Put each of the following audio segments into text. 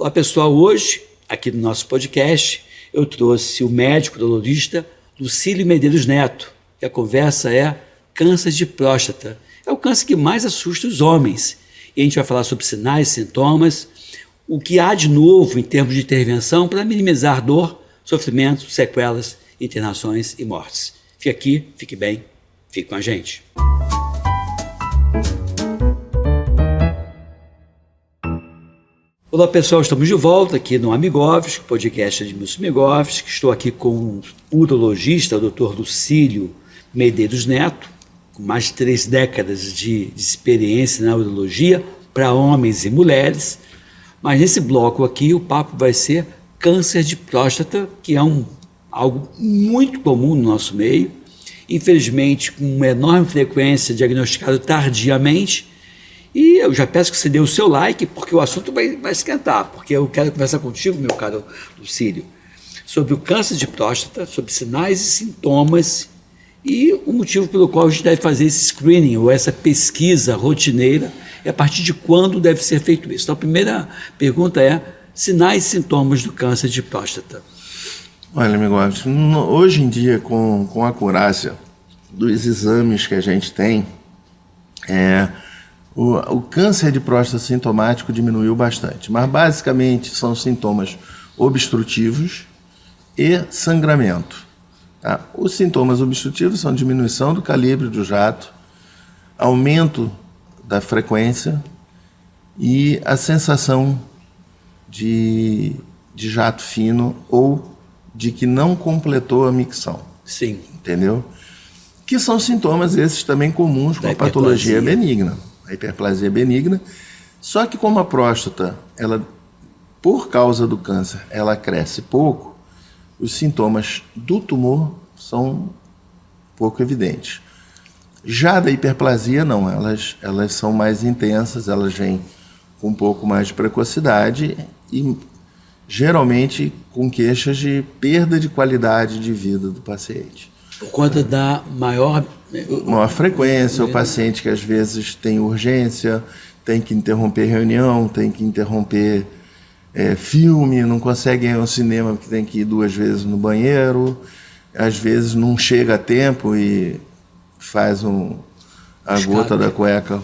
Olá pessoal, hoje aqui no nosso podcast eu trouxe o médico urologista Lucílio Medeiros Neto e a conversa é câncer de próstata. É o câncer que mais assusta os homens e a gente vai falar sobre sinais, sintomas, o que há de novo em termos de intervenção para minimizar dor, sofrimento, sequelas, internações e mortes. Fique aqui, fique bem, fique com a gente. Olá pessoal, estamos de volta aqui no Amigovski, podcast de Edmilson Amigovski. Estou aqui com o urologista, o Dr. Lucílio Medeiros Neto, com mais de 3 décadas de experiência na urologia para homens e mulheres. Mas nesse bloco aqui o papo vai ser câncer de próstata, que é algo muito comum no nosso meio, infelizmente com uma enorme frequência diagnosticado tardiamente. E eu já peço que você dê o seu like, porque o assunto vai esquentar, porque eu quero conversar contigo, meu caro Lucílio, sobre o câncer de próstata, sobre sinais e sintomas e o motivo pelo qual a gente deve fazer esse screening ou essa pesquisa rotineira e a partir de quando deve ser feito isso. Então a primeira pergunta é sinais e sintomas do câncer de próstata. Olha, amigo, hoje em dia com a acurácia dos exames que a gente tem, o câncer de próstata sintomático diminuiu bastante, mas basicamente são sintomas obstrutivos e sangramento. Tá? Os sintomas obstrutivos são diminuição do calibre do jato, aumento da frequência e a sensação de jato fino ou de que não completou a micção. Sim. Entendeu? Que são sintomas esses também comuns com a patologia benigna. A hiperplasia benigna, só que como a próstata, ela, por causa do câncer, ela cresce pouco, os sintomas do tumor são pouco evidentes. Já da hiperplasia, não, elas são mais intensas, elas vêm com um pouco mais de precocidade e geralmente com queixas de perda de qualidade de vida do paciente. Por conta da maior frequência, o paciente que às vezes tem urgência, tem que interromper reunião, tem que interromper filme, não consegue ir ao cinema porque tem que ir 2 vezes no banheiro, às vezes não chega a tempo e faz a gota da cueca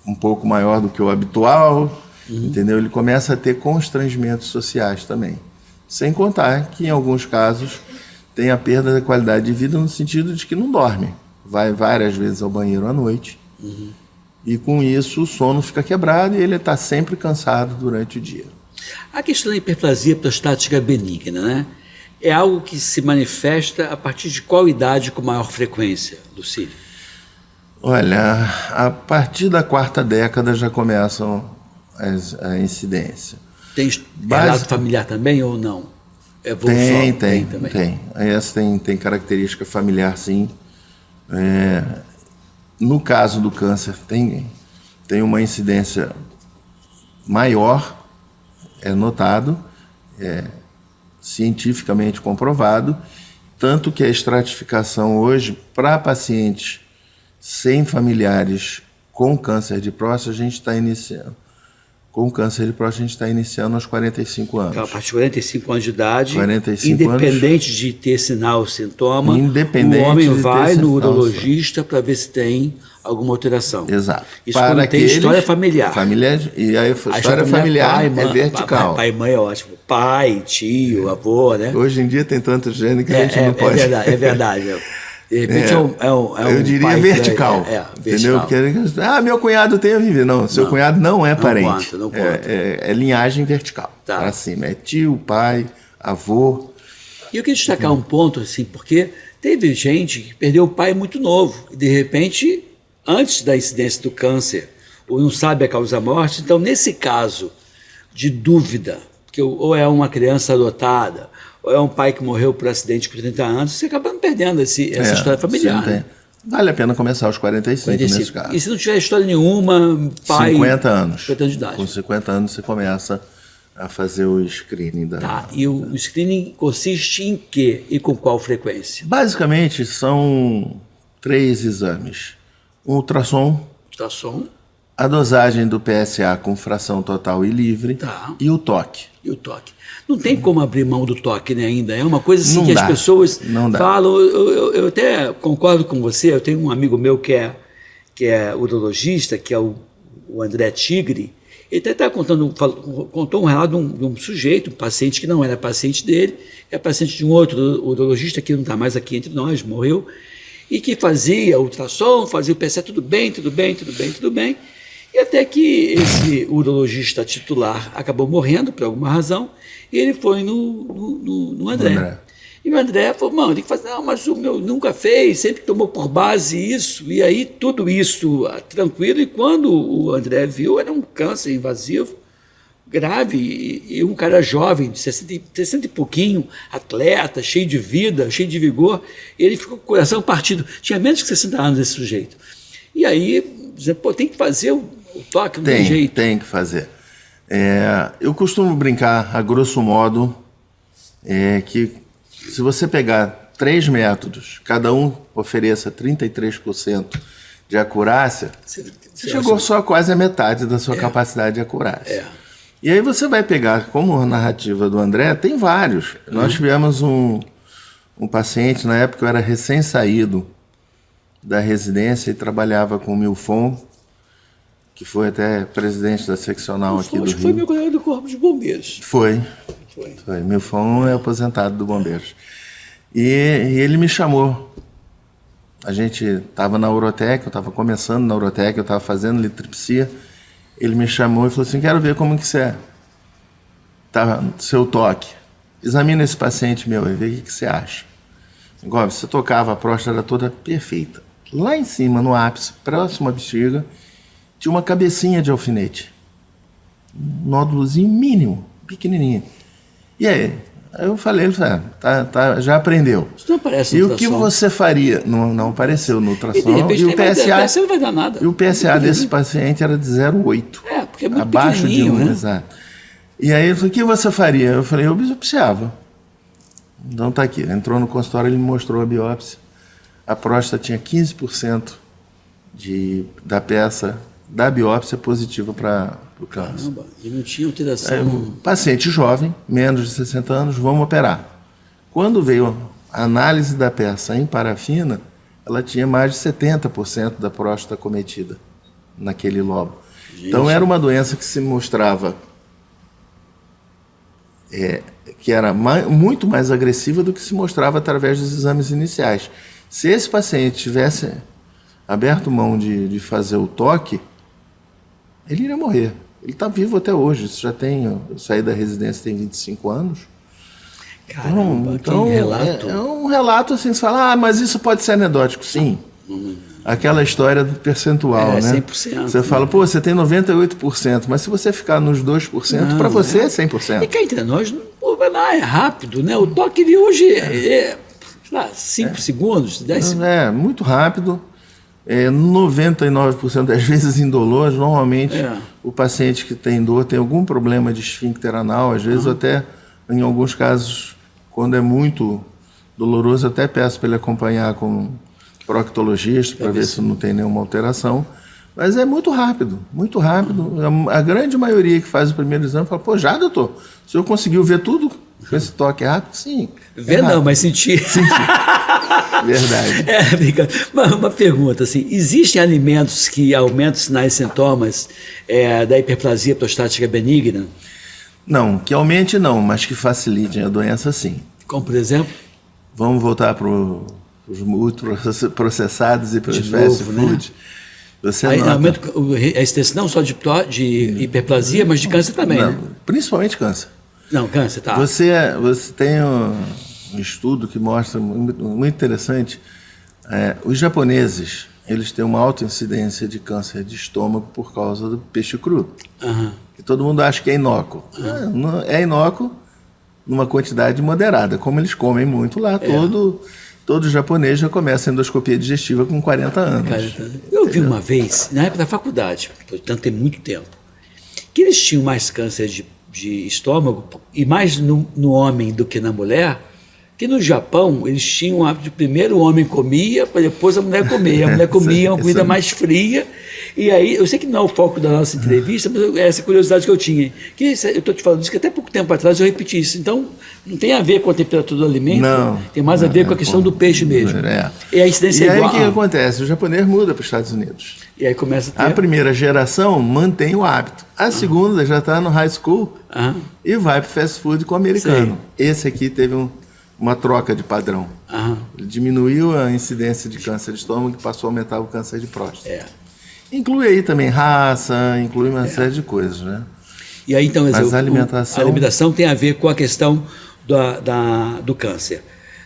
um pouco maior do que o habitual, entendeu? Ele começa a ter constrangimentos sociais também. Sem contar que em alguns casos tem a perda da qualidade de vida no sentido de que não dorme. Vai várias vezes ao banheiro à noite. E com isso o sono fica quebrado e ele está sempre cansado durante o dia. A questão da hiperplasia prostática benigna, né? É algo que se manifesta a partir de qual idade com maior frequência, Lucílio? Olha, a partir da 4ª década já começam a incidência. Tem relato familiar também ou não? Tem. Essa tem característica familiar, sim. No caso do câncer, tem uma incidência maior, notado, cientificamente comprovado, tanto que a estratificação hoje, para pacientes sem familiares com câncer de próstata, a gente está iniciando. Com câncer de próstata, a gente está iniciando aos 45 anos. Então, a partir de 45 anos de idade, 45 independente anos, de ter sinal ou sintoma, o homem vai no urologista para ver se tem alguma alteração. Exato. Isso para quando tem história familiar. E a história familiar é vertical. Pai e mãe é ótimo. Pai, tio, avô, né? Hoje em dia tem tanto gene que a gente não pode... É verdade. De repente eu diria vertical, entendeu? Porque meu cunhado tem a viver. Não, seu cunhado não é parente. Não conta. É linhagem vertical, para cima. É tio, pai, avô. E eu queria destacar um ponto, assim, porque teve gente que perdeu o pai muito novo. E de repente, antes da incidência do câncer, ou não sabe a causa da morte. Então, nesse caso de dúvida, que ou é uma criança adotada, ou é um pai que morreu por acidente com 30 anos, você acaba perdendo essa história familiar. Né? Vale a pena começar aos 45 nesse caso. E se não tiver história nenhuma, pai... 50 anos. 50 anos de idade. Com 50 anos você começa a fazer o screening da... Tá, e o screening consiste em quê e com qual frequência? Basicamente são 3 exames. Um ultrassom. a dosagem do PSA com fração total e livre Tá. e o toque. E o toque. Não tem como abrir mão do toque, né, ainda. É uma coisa assim Não que dá, as pessoas não dá. falam. Eu até concordo com você. Eu tenho um amigo meu que é urologista, que é o André Tigre. Ele até está contou um relato de um sujeito, um paciente que não era paciente dele, é paciente de um outro urologista que não está mais aqui entre nós, morreu, e que fazia ultrassom, fazia o PSA, tudo bem. E até que esse urologista titular acabou morrendo por alguma razão, e ele foi no André. E o André falou, mano, tem que fazer, não, mas o meu nunca fez, sempre tomou por base isso, e aí tudo isso tranquilo, e quando o André viu, era um câncer invasivo, grave, e um cara jovem, de 60 e pouquinho, atleta, cheio de vida, cheio de vigor, e ele ficou com o coração partido, tinha menos de 60 anos esse sujeito. E aí, pô, tem que fazer o toque, não tem jeito. Tem que fazer. Eu costumo brincar, a grosso modo, que se você pegar 3 métodos, cada um ofereça 33% de acurácia, você chegou só a quase a metade da sua capacidade de acurácia. E aí você vai pegar, como a narrativa do André, tem vários. Nós tivemos um paciente, na época eu era recém-saído da residência e trabalhava com o Milfon, que foi até presidente da seccional aqui do Rio. Acho que foi meu colega do Corpo de Bombeiros. Foi. Milfon é aposentado do Bombeiros. E ele me chamou. A gente estava na Urotec, eu estava começando na Urotec, eu estava fazendo litripsia. Ele me chamou e falou assim, quero ver como que você é. Tá, seu toque. Examina esse paciente meu e vê o que você acha. Igual, você tocava, a próstata era toda perfeita. Lá em cima, no ápice, próximo à bexiga, tinha uma cabecinha de alfinete. Um nódulozinho mínimo, pequenininho. E aí? Aí eu falei, ele falou, já aprendeu. Isso não aparece no ultrassom. E o que você faria? Não apareceu no ultrassom. E de repente, e o PSA não vai dar nada. E o PSA desse paciente era de 0,8. Porque é muito abaixo de 1, né? Exato. E aí ele falou, o que você faria? Eu falei, eu biopsiava. Então tá aqui. Entrou no consultório, ele me mostrou a biópsia. A próstata tinha 15% da peça da biópsia positiva para o câncer. Caramba, e não tinha alteração. Paciente jovem, menos de 60 anos, vamos operar. Quando veio a análise da peça em parafina, ela tinha mais de 70% da próstata cometida naquele lobo. Gente. Então era uma doença que se mostrava que era muito mais agressiva do que se mostrava através dos exames iniciais. Se esse paciente tivesse aberto mão de fazer o toque, ele iria morrer. Ele está vivo até hoje. Isso já tem. Eu saí da residência tem 25 anos. Caramba, então que relato. É um relato assim, você fala, mas isso pode ser anedótico. Sim. Aquela história do percentual, né? 100%. Você fala, pô, você tem 98%, mas se você ficar nos 2%, para você é 100%. E cá entre nós, pô, vai lá, é rápido, né? O toque de hoje é 5 segundos, 10 segundos. É, muito rápido. 99% das vezes indolor. Normalmente o paciente que tem dor tem algum problema de esfíncter anal, às vezes até, em alguns casos, quando é muito doloroso, até peço para ele acompanhar com um proctologista para ver se não tem nenhuma alteração. Mas é muito rápido, muito rápido. A grande maioria que faz o primeiro exame fala, pô, já, doutor, o senhor conseguiu ver tudo com esse toque rápido? Sim. Ver não, mas sentir. Verdade. Uma pergunta, assim, existem alimentos que aumentam os sinais e sintomas da hiperplasia prostática benigna? Não, que aumente não, mas que facilitem a doença sim. Como por exemplo? Vamos voltar para os ultraprocessados e para os fast food. Você aumenta a incidência não só de hiperplasia, mas de câncer também, né? Principalmente câncer. Não, câncer, tá. Você tem um estudo que mostra, muito interessante, os japoneses, eles têm uma alta Incidência de câncer de estômago por causa do peixe cru. Que todo mundo acha que é inócuo. É inócuo numa quantidade moderada. Como eles comem muito lá, todo japonês já começa a endoscopia digestiva com 40 anos. Eu vi uma vez, na época da faculdade, portanto tem muito tempo, que eles tinham mais câncer de estômago, e mais no homem do que na mulher, que no Japão eles tinham o hábito de primeiro o homem comia, para depois a mulher comer. A mulher comia uma comida mais fria. E aí, eu sei que não é o foco da nossa entrevista, mas é essa curiosidade que eu tinha. Que eu estou te falando isso, que até pouco tempo atrás eu repeti isso. Então, não tem a ver com a temperatura do alimento, não, tem mais a ver com a questão do peixe mesmo. E a incidência é igual. E aí o que acontece? O japonês muda para os Estados Unidos. E aí começa a ter... A primeira geração mantém o hábito. A segunda já está no high school e vai para o fast food com o americano. Sei. Esse aqui teve uma troca de padrão. Ele diminuiu a incidência de câncer de estômago e passou a aumentar o câncer de próstata. Inclui aí também raça, inclui uma série de coisas, né? E aí, então, mas a alimentação tem a ver com a questão do câncer.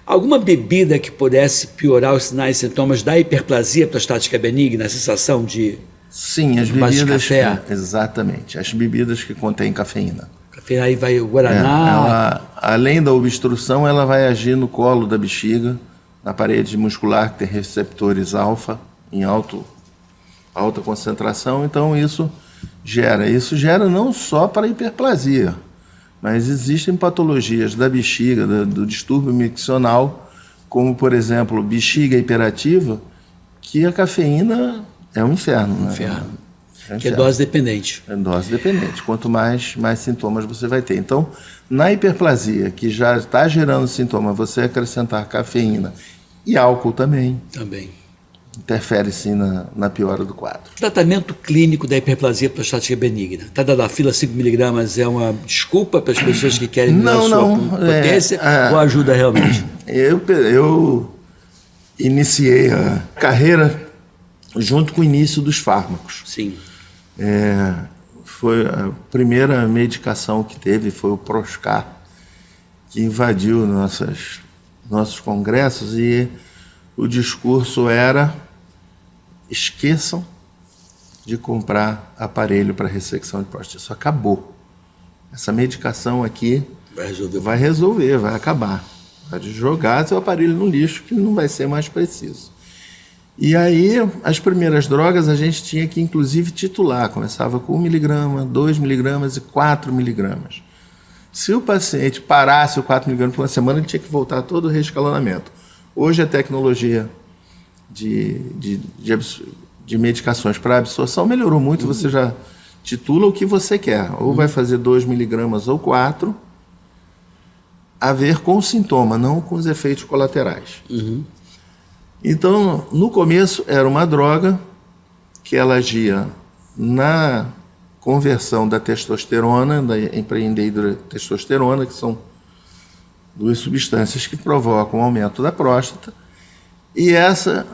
Alguma bebida que pudesse piorar os sinais e sintomas da hiperplasia prostática benigna, a sensação de... Sim, as bebidas... De café? Exatamente, as bebidas que contêm cafeína. Cafeína, aí vai o guaraná... além da obstrução, ela vai agir no colo da bexiga, na parede muscular, que tem receptores alfa, em alta concentração, então isso gera não só para a hiperplasia, mas existem patologias da bexiga, do distúrbio miccional, como, por exemplo, bexiga hiperativa, que a cafeína é um inferno. Que é dose dependente. É dose dependente. Quanto mais sintomas você vai ter. Então, na hiperplasia, que já está gerando sintoma, você acrescentar cafeína e álcool também. Interfere sim na piora do quadro. O tratamento clínico da hiperplasia prostática benigna, Tadalafila 5mg é uma desculpa para as pessoas que querem diminuir a sua potência ou ajuda realmente? Eu iniciei a carreira junto com o início dos fármacos. Sim. Foi a primeira medicação que teve, foi o Proscar, que invadiu nossos congressos, e o discurso era: esqueçam de comprar aparelho para ressecção de próstata. Isso acabou. Essa medicação aqui vai acabar. Vai jogar seu aparelho no lixo, que não vai ser mais preciso. E aí, as primeiras drogas a gente tinha que, inclusive, titular. Começava com 1mg, 2mg e 4mg. Se o paciente parasse o 4mg por uma semana, ele tinha que voltar todo o reescalonamento. Hoje a tecnologia de medicações para absorção melhorou muito. Você já titula o que você quer. Ou vai fazer 2mg ou 4, a ver com o sintoma, não com os efeitos colaterais. Então, no começo, era uma droga que ela agia na conversão da testosterona, da empreendedora testosterona, que são duas substâncias que provocam o aumento da próstata, e essa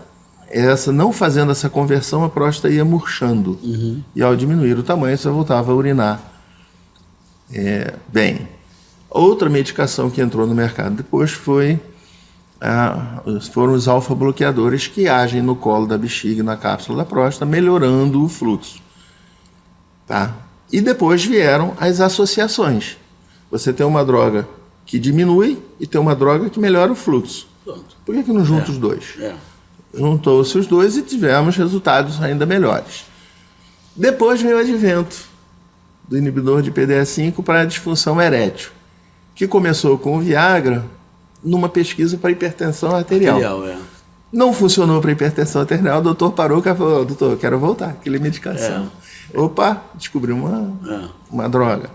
não fazendo essa conversão, a próstata ia murchando, e ao diminuir o tamanho, você voltava a urinar bem. Outra medicação que entrou no mercado depois foram os alfa-bloqueadores, que agem no colo da bexiga e na cápsula da próstata, melhorando o fluxo. E depois vieram as associações. Você tem uma droga que diminui e tem uma droga que melhora o fluxo. Por que não junta os dois? Juntou-se os dois e tivemos resultados ainda melhores. Depois veio o advento do inibidor de PDE5 para a disfunção erétil, que começou com o Viagra numa pesquisa para hipertensão arterial. Não funcionou para hipertensão arterial, o doutor parou e falou: doutor, eu quero voltar, aquela medicação. Opa, descobri uma droga.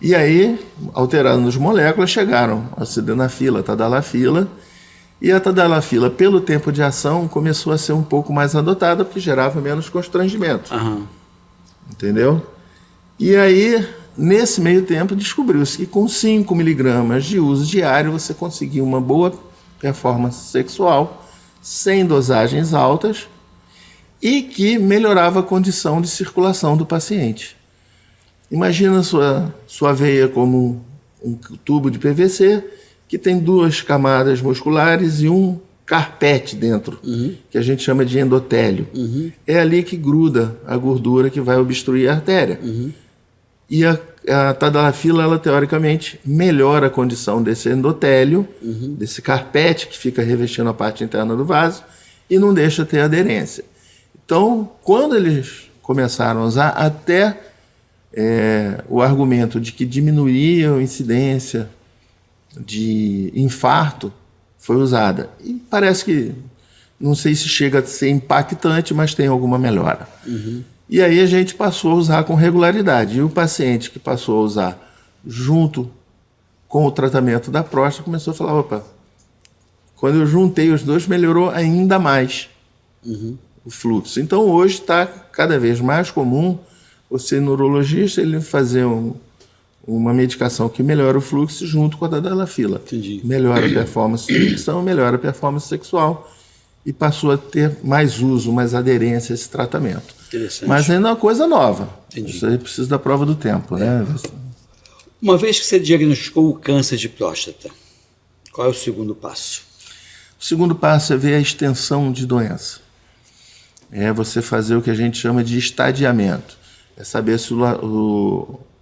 E aí, alterando as moléculas, chegaram a sildenafila, a tadalafila, e a tadalafila, pelo tempo de ação, começou a ser um pouco mais adotada, porque gerava menos constrangimento. Entendeu? E aí, nesse meio tempo, descobriu-se que com 5mg de uso diário, você conseguia uma boa performance sexual, sem dosagens altas, e que melhorava a condição de circulação do paciente. Imagina sua veia como um tubo de PVC, que tem 2 camadas musculares e um carpete dentro, que a gente chama de endotélio. É ali que gruda a gordura que vai obstruir a artéria. E a tadalafila, ela teoricamente melhora a condição desse endotélio, desse carpete que fica revestindo a parte interna do vaso, e não deixa ter aderência. Então, quando eles começaram a usar, até o argumento de que diminuía a incidência de infarto foi usada. E parece que, não sei se chega a ser impactante, mas tem alguma melhora. E aí a gente passou a usar com regularidade. E o paciente que passou a usar junto com o tratamento da próstata começou a falar, opa, quando eu juntei os dois, melhorou ainda mais o fluxo. Então hoje está cada vez mais comum você, neurologista, ele fazer uma medicação que melhora o fluxo junto com a tadalafila. Entendi. Melhora a performance de ereção, melhora a performance sexual e passou a ter mais uso, mais aderência a esse tratamento. Interessante. Mas ainda é uma coisa nova. Entendi. Você precisa da prova do tempo, né? Uma vez que você diagnosticou o câncer de próstata, qual é o segundo passo? O segundo passo é ver a extensão de doença. É você fazer o que a gente chama de estadiamento. É saber se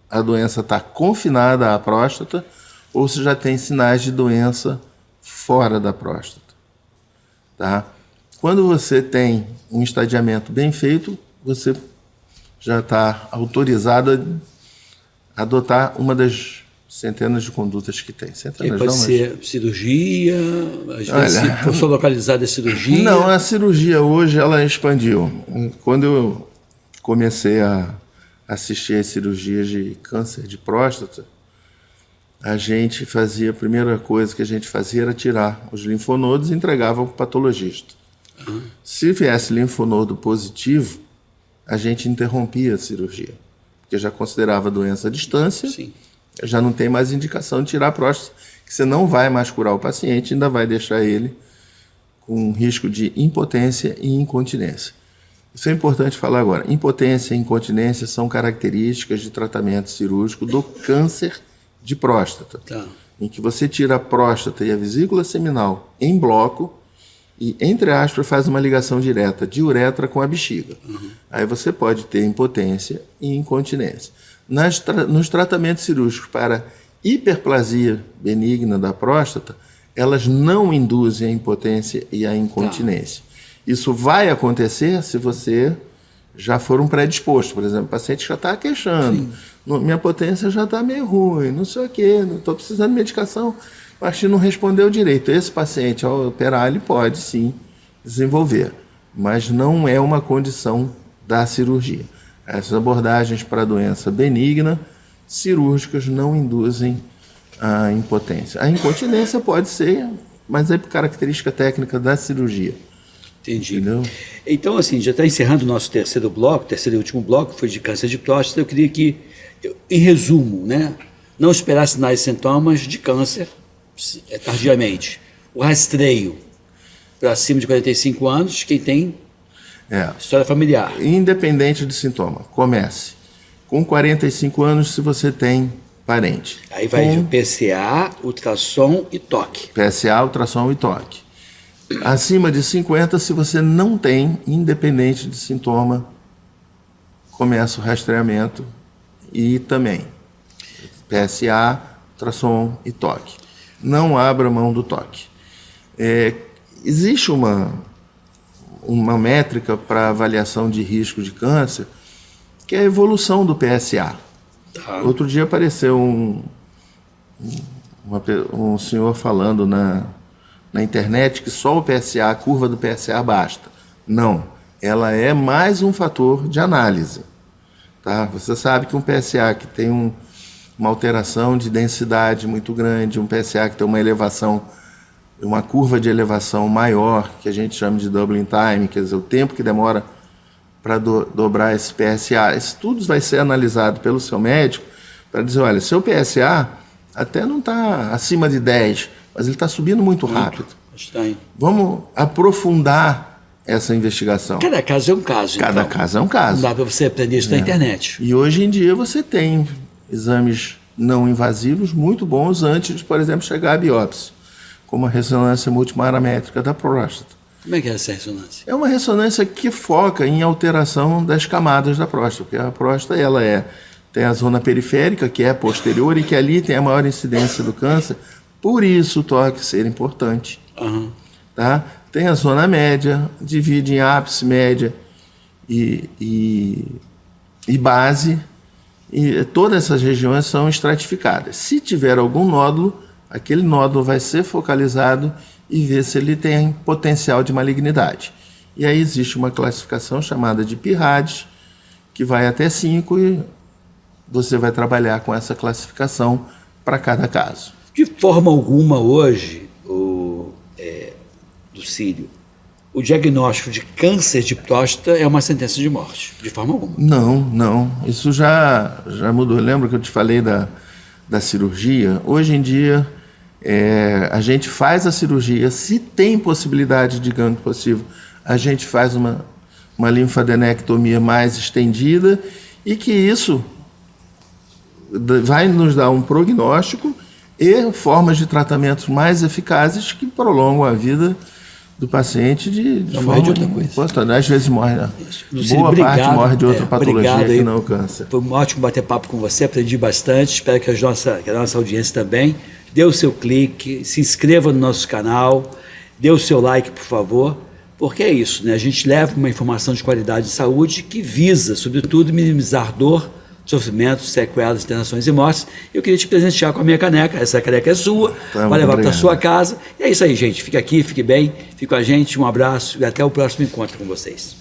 a doença está confinada à próstata ou se já tem sinais de doença fora da próstata. Tá? Quando você tem um estadiamento bem feito, você já está autorizado a adotar uma das centenas de condutas que tem. Centenas, Pode ser cirurgia, às vezes, se for só localizada a cirurgia. Não, a cirurgia hoje ela expandiu. Quando eu comecei a assistir às cirurgias de câncer de próstata, a primeira coisa que a gente fazia era tirar os linfonodos e entregava para o patologista. Se viesse linfonodo positivo, a gente interrompia a cirurgia, porque já considerava doença à distância. Sim. Já não tem mais indicação de tirar a próstata, que você não vai mais curar o paciente, ainda vai deixar ele com risco de impotência e incontinência. Isso é importante falar agora. Impotência e incontinência são características de tratamento cirúrgico do câncer de próstata, Tá. em que você tira a próstata e a vesícula seminal em bloco e, entre aspas, faz uma ligação direta de uretra com a bexiga. Aí você pode ter impotência e incontinência. Nos tratamentos cirúrgicos para hiperplasia benigna da próstata, elas não induzem a impotência e a incontinência. Isso vai acontecer se você já for um predisposto. Por exemplo, o paciente já está queixando. Minha potência já está meio ruim, não sei o quê, não estou precisando de medicação. Mas não respondeu direito. Esse paciente, ao operar, ele pode sim desenvolver, mas não é uma condição da cirurgia. Essas abordagens para a doença benigna, cirúrgicas, não induzem a impotência. A incontinência pode ser, mas é por característica técnica da cirurgia. Entendi. Entendeu? Então, assim, já está encerrando o nosso terceiro e último bloco, foi de câncer de próstata. Eu queria que, em resumo, né, não esperar sinais e sintomas de câncer tardiamente. O rastreio para acima de 45 anos, quem tem história familiar. Independente de sintoma, comece com 45 anos se você tem parente. Aí vai de PSA, ultrassom e toque. PSA, ultrassom e toque. Acima de 50, se você não tem, independente de sintoma, começa o rastreamento e também PSA, ultrassom e toque. Não abra mão do toque. Existe uma métrica para avaliação de risco de câncer, que é a evolução do PSA. Tá. Outro dia apareceu um senhor falando na internet que só o PSA, a curva do PSA basta. Não, ela é mais um fator de análise. Tá? Você sabe que um PSA que tem uma alteração de densidade muito grande, um PSA que tem uma curva de elevação maior, que a gente chama de doubling time, quer dizer, o tempo que demora para dobrar esse PSA. Isso tudo vai ser analisado pelo seu médico para dizer, olha, seu PSA até não está acima de 10, mas ele está subindo muito rápido. Estranho. Vamos aprofundar essa investigação. Cada caso é um caso. Cada caso é um caso. Não dá para você aprender isso na internet. E hoje em dia você tem exames não invasivos muito bons antes de, por exemplo, chegar à biópsia, como a ressonância multiparamétrica da próstata. Como é que é essa ressonância? É uma ressonância que foca em alteração das camadas da próstata, porque a próstata tem a zona periférica, que é posterior, e que ali tem a maior incidência do câncer, por isso o toque ser importante. Tá? Tem a zona média, divide em ápice, média e base, e todas essas regiões são estratificadas. Se tiver algum nódulo, aquele nódulo vai ser focalizado e ver se ele tem potencial de malignidade. E aí existe uma classificação chamada de PIRADS, que vai até 5 e você vai trabalhar com essa classificação para cada caso. De forma alguma hoje, Lucílio, o diagnóstico de câncer de próstata é uma sentença de morte, de forma alguma. Não. Isso já mudou. Lembra que eu te falei da cirurgia? Hoje em dia, a gente faz a cirurgia, se tem possibilidade de ganho possível, a gente faz uma linfadenectomia mais estendida e que isso vai nos dar um prognóstico e formas de tratamento mais eficazes que prolongam a vida do paciente de forma de outra coisa. Às vezes morre, né? Lucílio, Boa obrigado, parte morre de outra patologia que não é o câncer. Foi um ótimo bater papo com você, aprendi bastante, espero que a nossa audiência também. Dê o seu clique, se inscreva no nosso canal, dê o seu like, por favor, porque é isso, né? A gente leva uma informação de qualidade de saúde que visa, sobretudo, minimizar dor, sofrimento, sequelas, internações e mortes. Eu queria te presentear com a minha caneca. Essa caneca é sua, vai levar para sua casa. E é isso aí, gente. Fique aqui, fique bem, fique com a gente. Um abraço e até o próximo encontro com vocês.